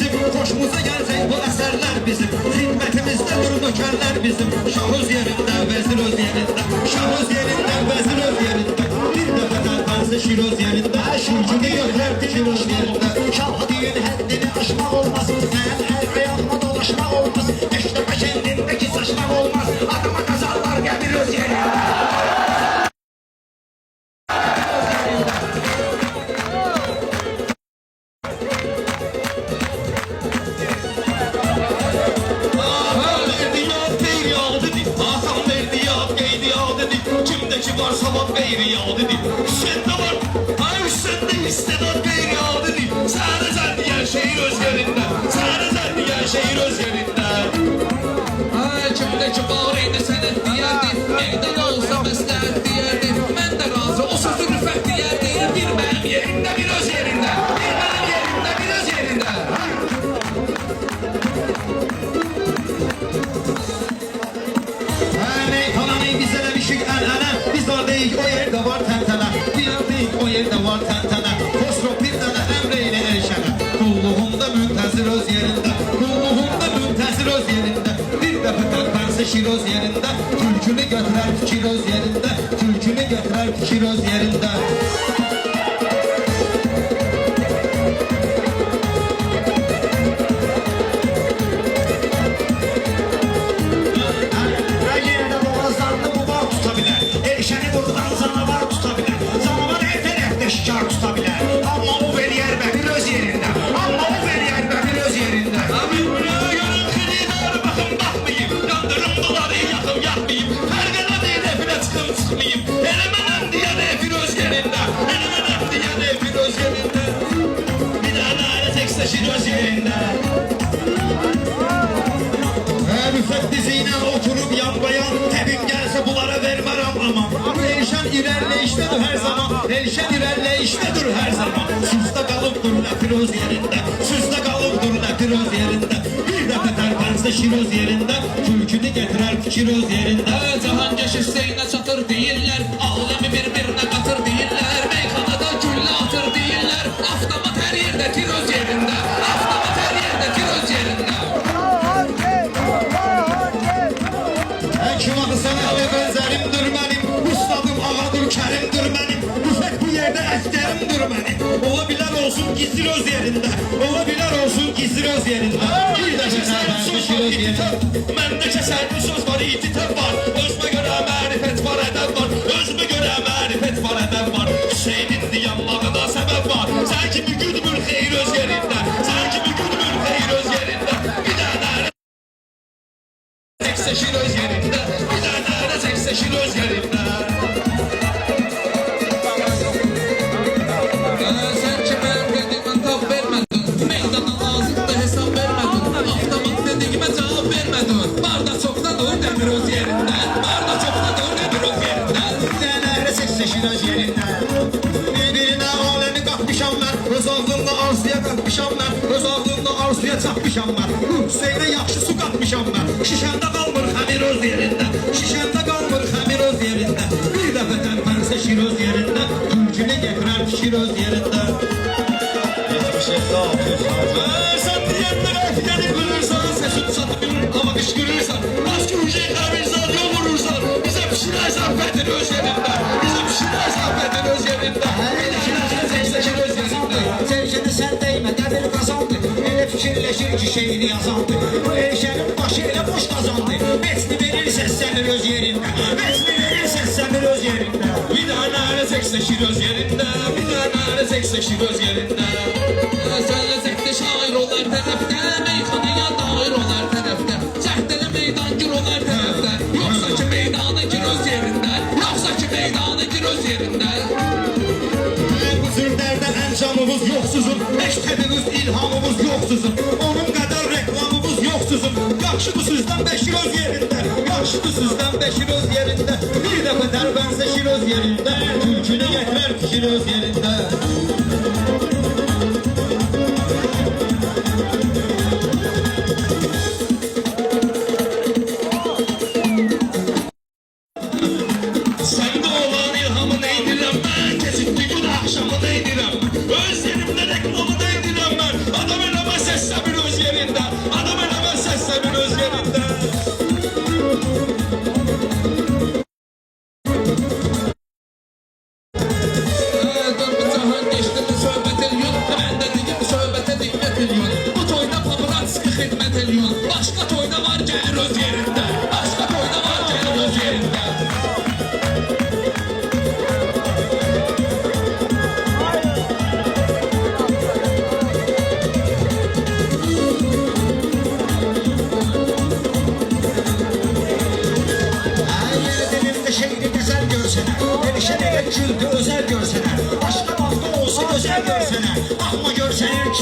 bizim, hoşumuza gelecek bu eserler bizim. Hizmetimizde dur nökerler bizim. Şahız yerinde, vezir öz yerinde. Şahız yerinde, vezir öz yerinde. Bir defa benzi şiroz yerinde. Şirkini yökler şiroz yerinde. Şahadiyin həddini aşmaq olmaz. Sen el ayağına dolaşmaq olmaz. Eştepe kendindeki saçmak olmaz. Adama kazarlar gelir öz yerinde. Kimdeki var sabah gayri yadıdır. Sende var, hayır sende istedat gayri yadıdır. Sadece diyen şehir öz yerinde. Sadece diyen şehir öz yerinde. Kimdeki var idi sənət deyərdi. Meydan olsa məsləhət deyərdi. Mən də razı o sözü rüfət deyərdi. Bir benim yerimde bir öz yerinde. Bir benim yerimde bir öz yerinde. Meyhananın bize de bir şey ənənə. Biz oradayıq o yerde var təntənə. Diyardayıq o yerde var təntənə. Xosrov bir dənə əmr eylə erişənə. Qulluğumda müntəzir öz yerində. Qulluğumda müntəzir öz yerində. Bir dəfə tərpənsə şiroz yerində. Tülkünü götürər fikir öz yerində. Tülkünü götürər fikir öz yerində. Şikar tutabilir. Ama o veriyer be bir öz yerinde. Ama o veriyer be bir öz yerinde. Abi buraya görün kridar bakın bakmayayım. Yandırım doları yakım yakmayayım. Pergana değil hepine çıkım çıkmayayım. Elemenem diye de bir öz yerinde. Elemenem diye de bir öz yerinde. Bir tane aile teksteşir öz yerinde. Rüfet dizine oturup yan bayan. Tebim gelse bunlara vermem ama. Elşan ilerleyiştedir her zaman. Elşan ilerleyiştedir her zaman. Süzde kalıp dur ne firoz yerinde. Süzde kalıp dur ne firoz yerinde. Bir defa terpense şiroz yerinde. Tülkünü getirer şiroz yerinde. Cahan geçişseyine çatır değiller. Alemi birbirine katır değiller. Meyhanada gülle atır değiller. Avtomat her yerde tiroz yerinde. Avtomat her yerde tiroz yerinde. Kim adı sana ve benzerimdir benim. Ustadım ağadır kerimdir benim. Rüfet bu yerde əsgərimdir benim. Ola bilər olsun gizli öz yerinde. Ola bilər olsun gizli öz yerinde. Bir de keserli söz var ititab. Məndə kəsərli söz var ititab var. Özümə görə mərifət var ədəb var. Özümə görə mərifət var ədəb var. Hüseynin diyanmağına səbəb var. Sən kimi güdmür xeyir öz yerində. Sən kimi güdmür xeyir öz yerində. Bir dənə seçseşir öz yerində. Bir dənə seçseşir öz yerində. Sen kime dediğime tab vermedin. Meydanın ağzında hesap vermedin. Avtomat dediğime cevap vermedin. Barda çokta dur demir öz yerində. Barda çokta dur demir öz yerində. Dənərə seçseşir öz yerində. Bir-birinə aləmi qatmışam mən. Öz ağzımda arzuya qatmışam mən. Öz ağzımda arzuya çatmışam mən. Hüseynə yaxşı su qatmışam mən. Şişəndə qalmır xəmir öz yerində. Şişəndə qalmır xəmir öz yerində. Bir dəfə tərpənsə şir öz yerində. Tülkünü getirər fikir öz yerində. Sen diyenlere öfkeni bilirsen. Sesin satımın ama kışkırırsan. Başka hücre kabizat yol vurursan. Bize bir şeyler zafetin öz yerinde. Bize bir şeyler zafetin öz yerinde. Seçseşir öz yerinde. Sevgini sən deymə, dəvil qazandı. Elə fikirləşir ki, şeyini yazandı. Bu erşənin başı elə boş qazandı. Besni verirsə səmir öz yerində. Besni verirsə səmir öz yerində. Bir tane seçseşir öz yerinde. Bir tane seçseşir öz yerinde. Senle sekte şair olar tərəfdə. Meyxanaya dair olar tərəfdə. Cəhdələ meydan gir olar tərəfdə. Yoxsa ki meydanı gir öz yerində. Yoxsa ki meydanı gir öz yerində. Bu zürdərdə əncamımız yoxsuzun. Eştədiniz ilhamımız yoxsuzun. Onun qədər reklamımız yoxsuzun. Yaxşıdır sizdən Beşir öz yerində. Yaxşıdır sizdən Beşir öz yerində. Bir dəfə tərpənsə şir öz yerində. Tülkünü gətirər fikir öz yerində. Sende olan ilhamı neydirəm mən. Kesinti gün akşamı neydirəm. Öz yerimdə reklamı neydirəm mən. Adam eləmə səslə bir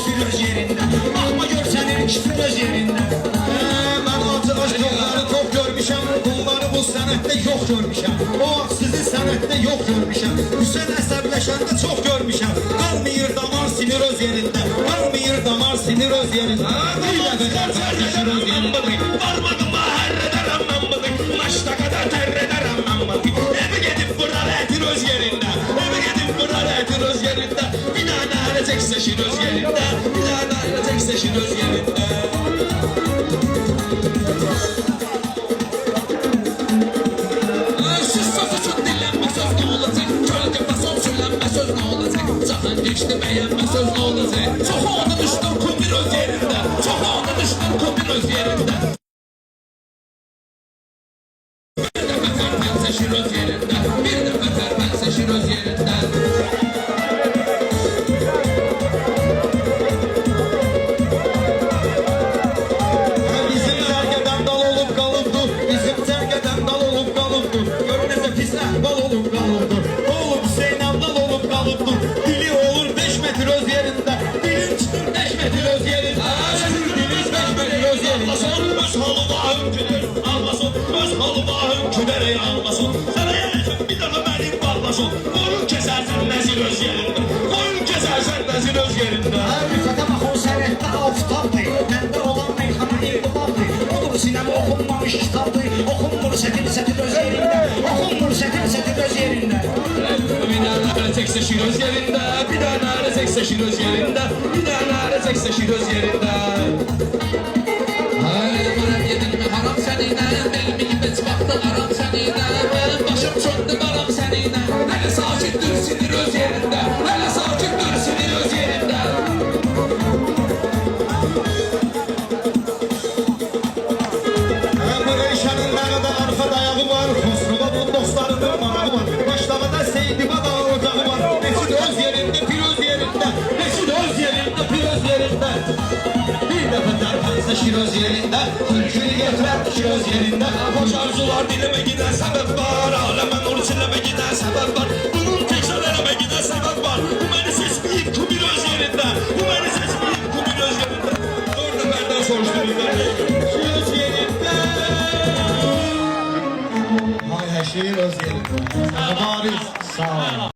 kişi öz yerində. Baxma gör sənin kişi öz yerində. Mən acı aşkları çox görmüşəm. Bunları bu sənətdə yox görmüşəm. O sizi sənətdə yox görmüşəm. Hüseyn əsəbləşəndə çox görmüşəm. Qalmayır damar sinir öz yerində. Qalmayır damar sinir öz yerində. Bir dəfə tərpəşir öz yerində. Varmadım hərrədərəm mən bunu. Maçta kadar tərrədərəm mən bunu. Eve gidip buralar etin öz yerində. Eve gidip buralar etin öz yerində. Bir tane arecek seçin öz yerində. Bir tane arecek seçin öz yerində. Siz söz üçün dinlənmə söz nə olacaq? Kölgə fason söylənmə söz nə olacaq? Cahan geçti bəyənmə söz nə olacaq? Çox onu düşdüm kumir öz yerində. Çox onu düşdüm kumir öz yerində. Bir dəfə tərpən seçir öz yerində. Bir dəfə tərpən seçir öz yerində. Bizim cərgədən dal olub qalıbdır. Bizim cərgədən dal olub qalıbdır. Gör necə pis əhval olub qalıbdır. Olub Hüseyn abdal olub qalıbdır. Dili olur 5 metr öz yerində. Dilin çıxır 5 metr öz yerində. Diliniz 5 metr öz yerində. Öz halı vahım güdür almasın. Öz halı vahım güdərək almasın. Sana yerləşim bir dəfə mənim bağlasın. Qoyun kəsərsən nəzir öz yerində. Qoyun kəsərsən nəzir öz yerində. Rüfətə bax o sənətdə aftapdır. Məndə olan meyxana ilqibabdır. Odur sinəmə oxunmamış kitabdır. Oxunmur sətil sətil öz yerində. Oxunmur sətil sətil öz yerində. Bir dənə ərəcək seçir öz yerində. Bir dənə ərəcək seçir öz yerində. Bir dənə ərəcək seçir öz yerində. Ay aman yedinmi haram səninə. Bilmiyib heç vaxtı aram səninə. Mənim başım çöndü qaram səninə. Hələ sakitdir sinir öz yerində. Hələ sakitdir sinir öz yerində. Bu Eyşanın mənədə arxa dayağı var. Xosrova'nın dostlarının manağı var. Başlamada Seydiba da ocağı var. Mesut öz yerində, pir öz yerində. Mesut öz yerində, pir öz yerində. Bir dəfə tərpənsə şir öz yerində. Türkünü getirər şir öz yerində. Hoş arzular dilime giden sebep var. Aleme nur çileme giden sebep var. Bunun tekrar giden sebep var. Bu beni seçmeyip kumir öz yerinde. Bu beni seçmeyip kumir öz yerinde. Dördü benden soruştururlar. Şir öz yerində. Hay şir öz yerində. Mübariz. Sağ ol.